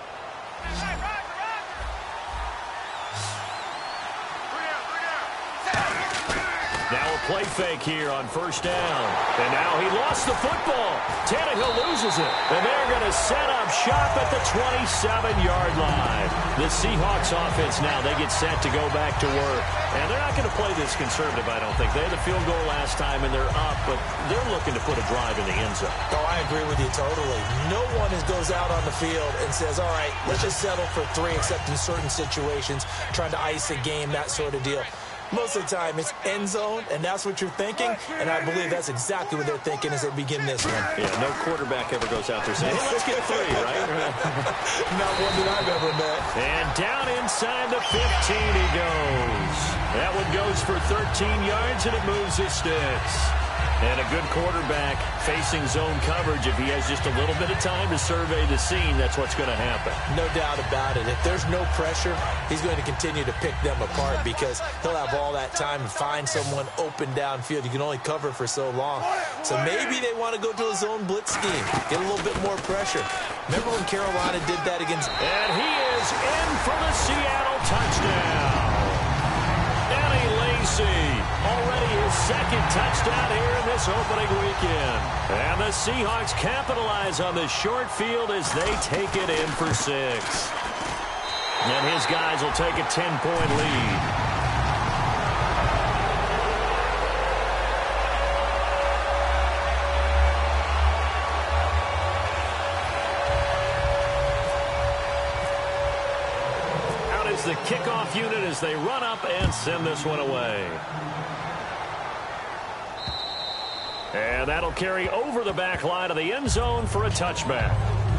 Now a play fake here on 1st down. And now he lost the football. Tannehill loses it. And they're going to set up shop at the 27-yard line. The Seahawks offense now, they get set to go back to work. And they're not going to play this conservative, I don't think. They had the field goal last time, and they're up, but they're looking to put a drive in the end zone.
Oh, I agree with you totally. No one goes out on the field and says, all right, let's just settle for 3, except in certain situations, trying to ice a game, that sort of deal. Most of the time, it's end zone, and that's what you're thinking, and I believe that's exactly what they're thinking as they begin this one.
Yeah, no quarterback ever goes out there saying, hey, let's get 3, right?
Not one that I've ever met.
And down inside the 15 he goes. That one goes for 13 yards, and it moves his sticks. And a good quarterback facing zone coverage. If he has just a little bit of time to survey the scene, that's what's going to happen.
No doubt about it. If there's no pressure, he's going to continue to pick them apart because he'll have all that time to find someone open downfield. You can only cover for so long. So maybe they want to go to a zone blitz scheme, get a little bit more pressure. Remember when Carolina did that against...
And he is in for the Seattle touchdown. Eddie Lacy, already his 2nd touchdown here in this opening weekend. And the Seahawks capitalize on this short field as they take it in for 6. And his guys will take a 10-point lead. The kickoff unit as they run up and send this one away. And that'll carry over the back line of the end zone for a touchback.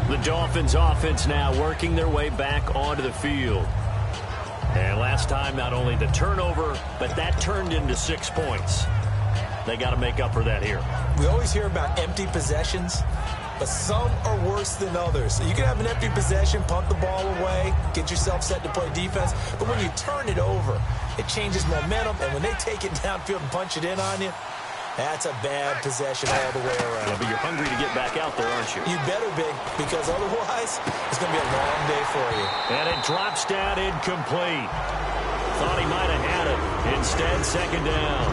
The Dolphins offense now working their way back onto the field. And last time, not only the turnover, but that turned into 6 points. They got to make up for that here.
We always hear about empty possessions, but some are worse than others. So you can have an empty possession, punt the ball away, get yourself set to play defense. But when you turn it over, it changes momentum. And when they take it downfield and punch it in on you, that's a bad possession all the way around.
Yeah, but you're hungry to get back out there, aren't you?
You better be, because otherwise it's going to be a long day for you.
And it drops down incomplete. Thought he might have had it. Instead, 2nd down.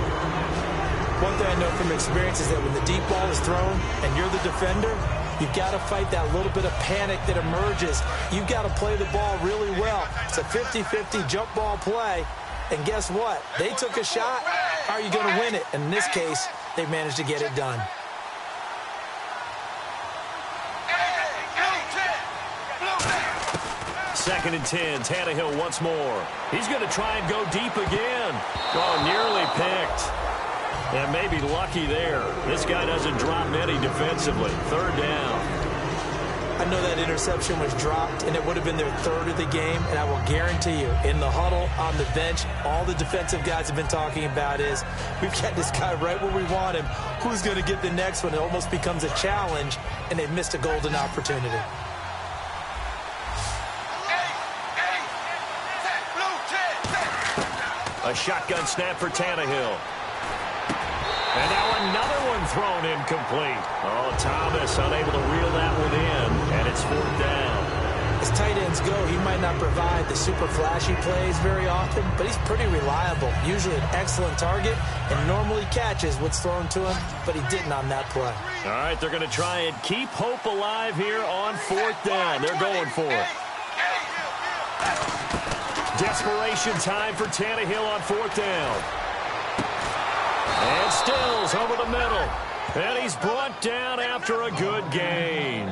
One thing I know from experience is that when the deep ball is thrown and you're the defender, you've got to fight that little bit of panic that emerges. You've got to play the ball really well. It's a 50-50 jump ball play. And guess what? They took a shot. How are you going to win it? And in this case, they managed to get it done.
Second and 10, Tannehill once more. He's going to try and go deep again. Oh, nearly picked. And maybe lucky there. This guy doesn't drop many defensively. 3rd down.
I know that interception was dropped, and it would have been their 3rd of the game. And I will guarantee you, in the huddle, on the bench, all the defensive guys have been talking about is, we've got this guy right where we want him. Who's going to get the next one? It almost becomes a challenge, and they've missed a golden opportunity.
A shotgun snap for Tannehill. And now another one thrown incomplete. Oh, Thomas unable to reel that one in, and it's 4th down.
As tight ends go, he might not provide the super flashy plays very often, but he's pretty reliable. Usually an excellent target and normally catches what's thrown to him, but he didn't on that play.
All right, they're going to try and keep hope alive here on 4th down. They're going for it. Desperation time for Tannehill on 4th down. And Stills over the middle. And he's brought down after a good gain.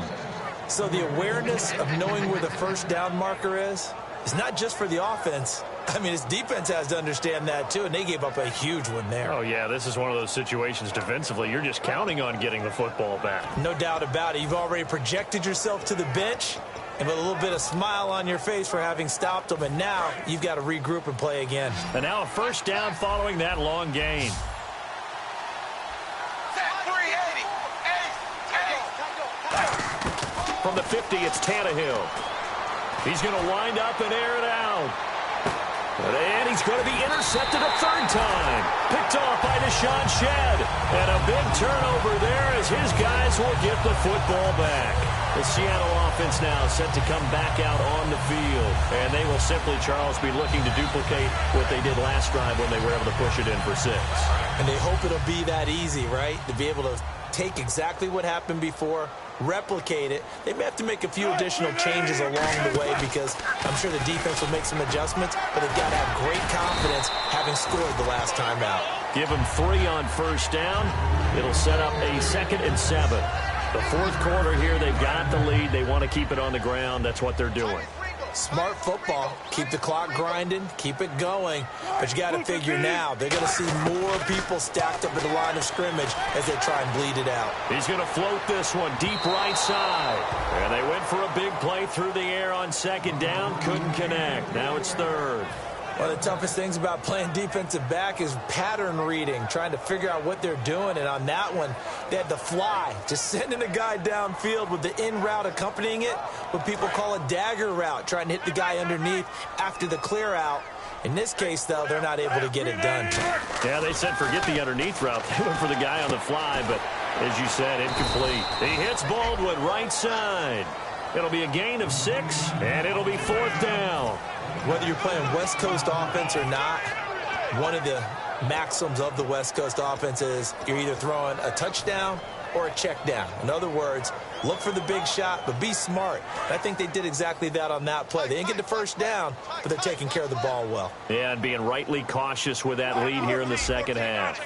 So the awareness of knowing where the first down marker is not just for the offense, I mean, his defense has to understand that, too, and they gave up a huge one there.
Oh, yeah, this is one of those situations defensively. You're just counting on getting the football back.
No doubt about it. You've already projected yourself to the bench and with a little bit of smile on your face for having stopped them, and now you've got to regroup and play again.
And now a first down following that long gain. From the 50, it's Tannehill. He's going to wind up and air it out. And he's going to be intercepted a third time. Picked off by Deshaun Shedd. And a big turnover there as his guys will get the football back. The Seattle offense now set to come back out on the field. And they will simply, Charles, be looking to duplicate what they did last drive when they were able to push it in for 6.
And they hope it'll be that easy, right? To be able to take exactly what happened before, replicate it. They may have to make a few additional changes along the way because I'm sure the defense will make some adjustments, but they've got to have great confidence having scored the last time out.
Give them 3 on first down. It'll set up a 2nd and 7. The fourth quarter here, they've got the lead. They want to keep it on the ground. That's what they're doing.
Smart football. Keep the clock grinding. Keep it going. But you got to figure now they're going to see more people stacked up at the line of scrimmage as they try and bleed it out.
He's going to float this one deep right side. And they went for a big play through the air on 2nd down. Couldn't connect. Now it's 3rd.
One of the toughest things about playing defensive back is pattern reading, trying to figure out what they're doing. And on that one, they had the fly, just sending a guy downfield with the in route accompanying it, what people call a dagger route, trying to hit the guy underneath after the clear out. In this case, though, they're not able to get it done.
Yeah, they said forget the underneath route. They went for the guy on the fly, but as you said, incomplete. He hits Baldwin right side. It'll be a gain of 6, and it'll be 4th down.
Whether you're playing West Coast offense or not, one of the maxims of the West Coast offense is you're either throwing a touchdown or a check down. In other words, look for the big shot, but be smart. And I think they did exactly that on that play. They didn't get the first down, but they're taking care of the ball well.
Yeah, and being rightly cautious with that lead here in the second half.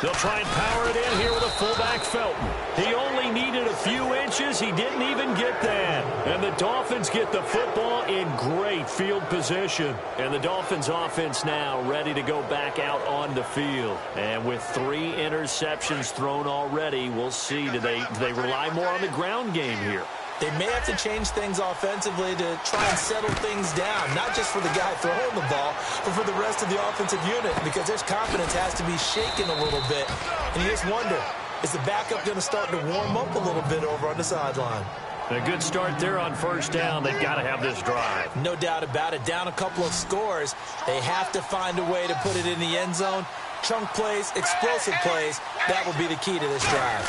They'll try and power it in here with a fullback Felton. He only needed a few inches. He didn't even get that. And the Dolphins get the football in great field position. And the Dolphins offense now ready to go back out on the field. And with 3 interceptions thrown already, we'll see. Do they rely more on the ground game here?
They may have to change things offensively to try and settle things down, not just for the guy throwing the ball, but for the rest of the offensive unit, because their confidence has to be shaken a little bit. And you just wonder, is the backup going to start to warm up a little bit over on the sideline?
A good start there on first down. They've got to have this drive.
No doubt about it. Down a couple of scores. They have to find a way to put it in the end zone. Chunk plays, explosive plays. That will be the key to this drive.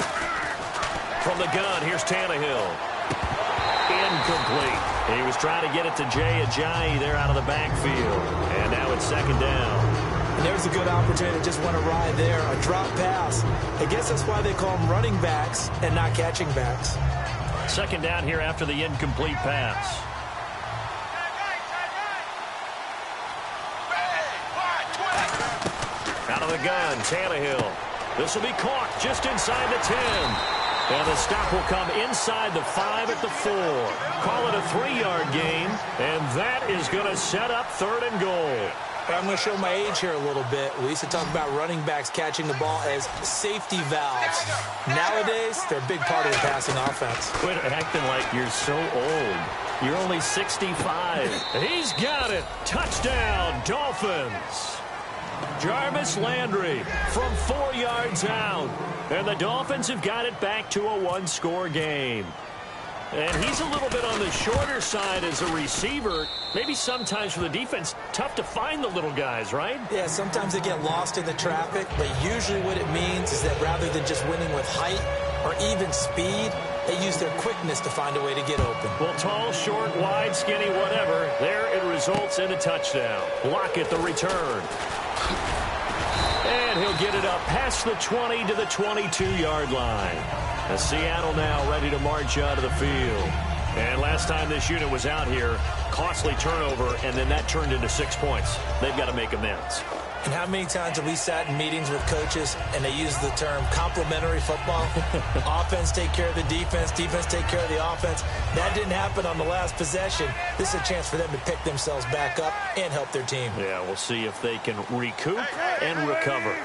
From the gun, here's Tannehill. Incomplete. He was trying to get it to Jay Ajayi there out of the backfield. And now it's 2nd down.
And there's a good opportunity. Just want to ride there. A drop pass. I guess that's why they call them running backs and not catching backs.
2nd down here after the incomplete pass. Out of the gun, Tannehill. This will be caught just inside the 10. And the stop will come inside the 5 at the 4. Call it a 3-yard gain, and that is going to set up 3rd and goal.
But I'm going to show my age here a little bit. We used to talk about running backs catching the ball as safety valves. Nowadays, they're a big part of the passing offense.
Quit acting like you're so old. You're only 65. He's got it. Touchdown, Dolphins. Jarvis Landry from 4 yards out. And the Dolphins have got it back to a 1-score game. And he's a little bit on the shorter side as a receiver. Maybe sometimes for the defense, tough to find the little guys, right?
Yeah, sometimes they get lost in the traffic. But usually what it means is that rather than just winning with height or even speed, they use their quickness to find a way to get open.
Well, tall, short, wide, skinny, whatever. There it results in a touchdown. Lockett the return. And he'll get it up past the 20 to the 22-yard line. And Seattle now ready to march out of the field. And last time this unit was out here, costly turnover, and then that turned into 6 points. They've got to make amends.
And how many times have we sat in meetings with coaches and they use the term complementary football? Offense take care of the defense, defense take care of the offense. That didn't happen on the last possession. This is a chance for them to pick themselves back up and help their team.
Yeah, we'll see if they can recoup and recover.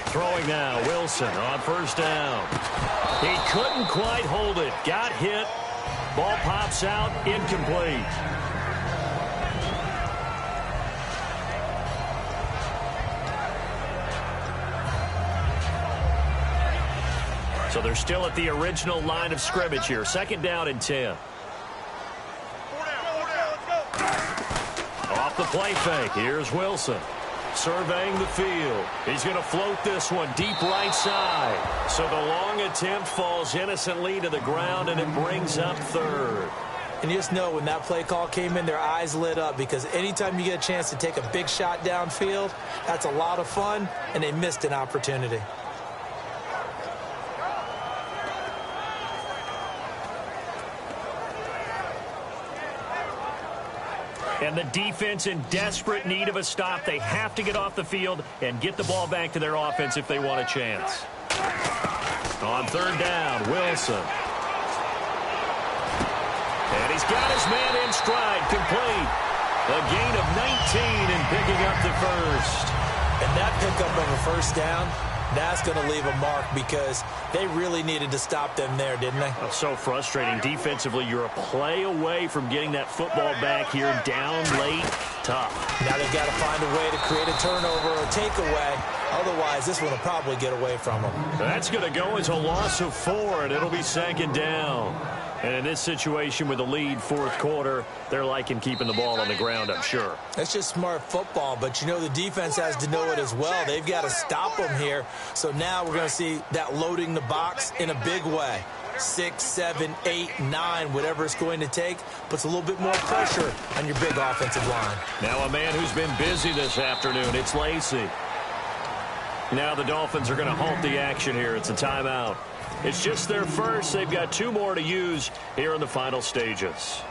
Throwing now, Wilson on first down. He couldn't quite hold it. Got hit. Ball pops out, incomplete. So they're still at the original line of scrimmage here. Second down and 10. Off the play fake. Here's Wilson. Surveying the field. He's going to float this one deep right side. So the long attempt falls innocently to the ground, and it brings up third.
And you just know when that play call came in, their eyes lit up, because anytime you get a chance to take a big shot downfield, that's a lot of fun, and they missed an opportunity.
And the defense in desperate need of a stop. They have to get off the field and get the ball back to their offense if they want a chance. On third down, Wilson. And he's got his man in stride, complete. A gain of 19 and picking up the first.
And that pickup of a first down, that's going to leave a mark, because they really needed to stop them there, didn't they?
Oh, so frustrating. Defensively, you're a play away from getting that football back here, down late, tough.
Now they've got to find a way to create a turnover or takeaway. Otherwise, this one will probably get away from them.
That's going to go as a loss of 4, and it'll be second down. And in this situation with the lead fourth quarter, they're liking keeping the ball on the ground, I'm sure.
That's just smart football, but you know the defense has to know it as well. They've got to stop them here. So now we're going to see that loading the box in a big way. 6, 7, 8, 9, whatever it's going to take, puts a little bit more pressure on your big offensive line.
Now a man who's been busy this afternoon, it's Lacey. Now the Dolphins are going to halt the action here. It's a timeout. It's just their first. They've got 2 more to use here in the final stages.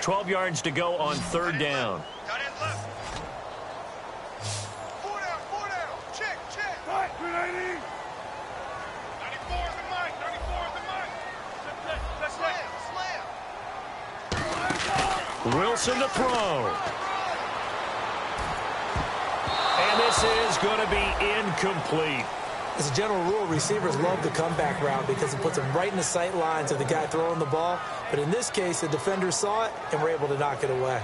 $12 yards to go on third down. Wilson to throw. And this is going to be incomplete.
As a general rule, receivers love the comeback route because it puts them right in the sight lines of the guy throwing the ball. But in this case, the defenders saw it and were able to knock it away.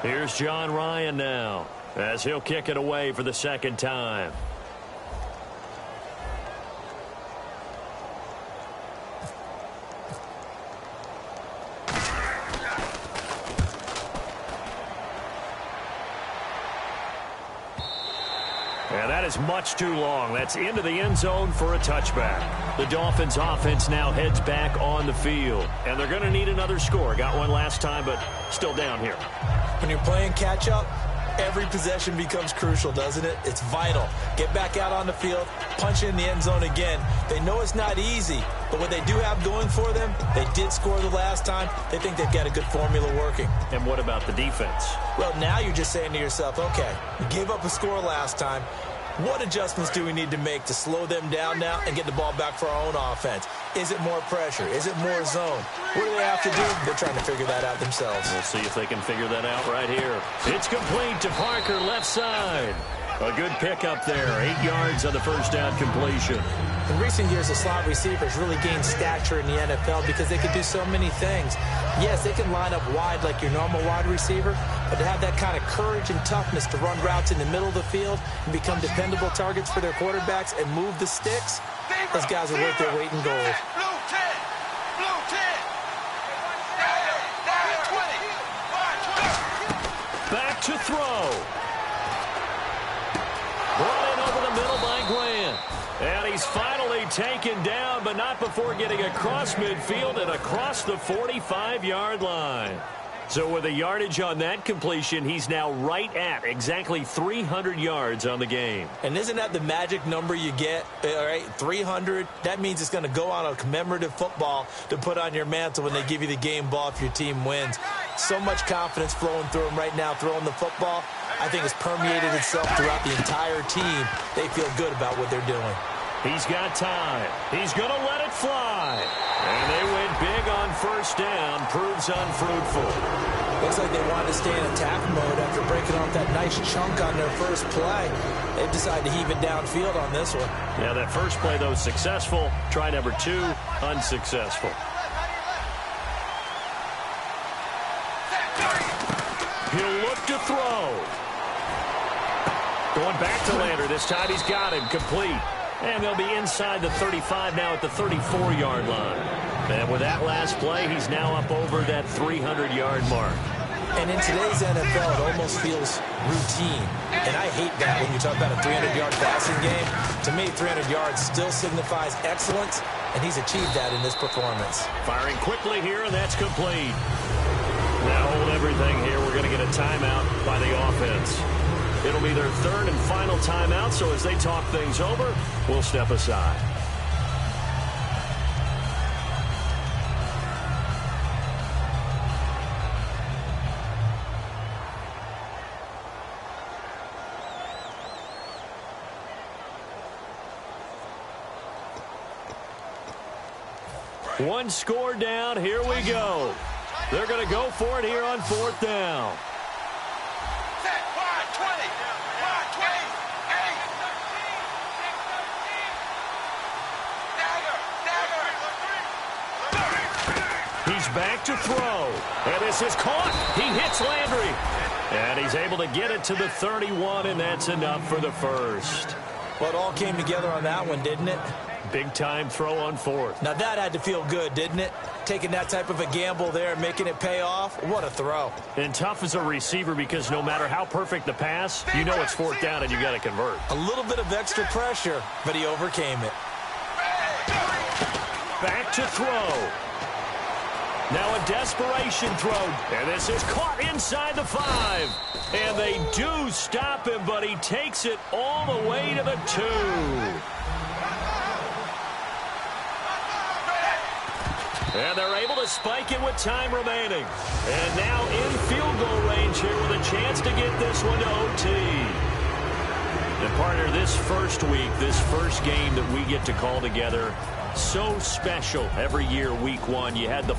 Here's John Ryan now, as he'll kick it away for the second time. And that is much too long. That's into the end zone for a touchback. The Dolphins offense now heads back on the field. And they're going to need another score. Got one last time, but still down here.
When you're playing catch-up, every possession becomes crucial, doesn't it? It's vital. Get back out on the field, punch in the end zone again. They know it's not easy, but what they do have going for them, they did score the last time. They think they've got a good formula working.
And what about the defense?
Well, now you're just saying to yourself, okay, we gave up a score last time. What adjustments do we need to make to slow them down now and get the ball back for our own offense? Is it more pressure? Is it more zone? What do they have to do? They're trying to figure that out themselves.
We'll see if they can figure that out right here. It's complete to Parker, left side. A good pickup there. 8 yards on the first down completion.
In recent years, the slot receivers really gained stature in the NFL because they could do so many things. Yes, they can line up wide like your normal wide receiver, but to have that kind of courage and toughness to run routes in the middle of the field and become dependable targets for their quarterbacks and move the sticks, those guys are worth their weight in gold.
Back to throw. Brought in over the middle by Grant. And he's finally taken down, but not before getting across midfield and across the 45-yard line. So with the yardage on that completion, he's now right at exactly 300 yards on the game.
And isn't that the magic number you get? All right, 300. That means it's going to go on a commemorative football to put on your mantle when they give you the game ball if your team wins. So much confidence flowing through him right now, throwing the football. I think it's permeated itself throughout the entire team. They feel good about what they're doing.
He's got time. He's going to let it fly. And they went big on first down. Proves unfruitful.
Looks like they wanted to stay in attack mode after breaking off that nice chunk on their first play. They've decided to heave it downfield on this one.
Yeah, that first play, though, successful. Try number 2, unsuccessful. He'll look to throw. Going back to Lander. This time he's got him complete. And they'll be inside the 35 now at the 34-yard line. And with that last play, he's now up over that 300-yard mark.
And in today's NFL, it almost feels routine. And I hate that when you talk about a 300-yard passing game. To me, 300 yards still signifies excellence, and he's achieved that in this performance.
Firing quickly here, and that's complete. Now hold everything here. We're going to get a timeout by the offense. It'll be their third and final timeout, so as they talk things over, we'll step aside. One score down. Here we go. They're going to go for it here on fourth down. He's back to throw. And this is caught. He hits Landry. And he's able to get it to the 31, and that's enough for the first.
Well, it all came together on that one, didn't it?
Big-time throw on fourth.
Now, that had to feel good, didn't it? Taking that type of a gamble there, making it pay off. What a throw.
And tough as a receiver because no matter how perfect the pass, you know it's fourth down and you got to convert.
A little bit of extra pressure, but he overcame it.
Back to throw. Now a desperation throw. And this is caught inside the 5. And they do stop him, but he takes it all the way to the 2. And they're able to spike it with time remaining. And now in field goal range here with a chance to get this one to OT. And partner, this first week, this first game that we get to call together, so special every year, week 1. You had the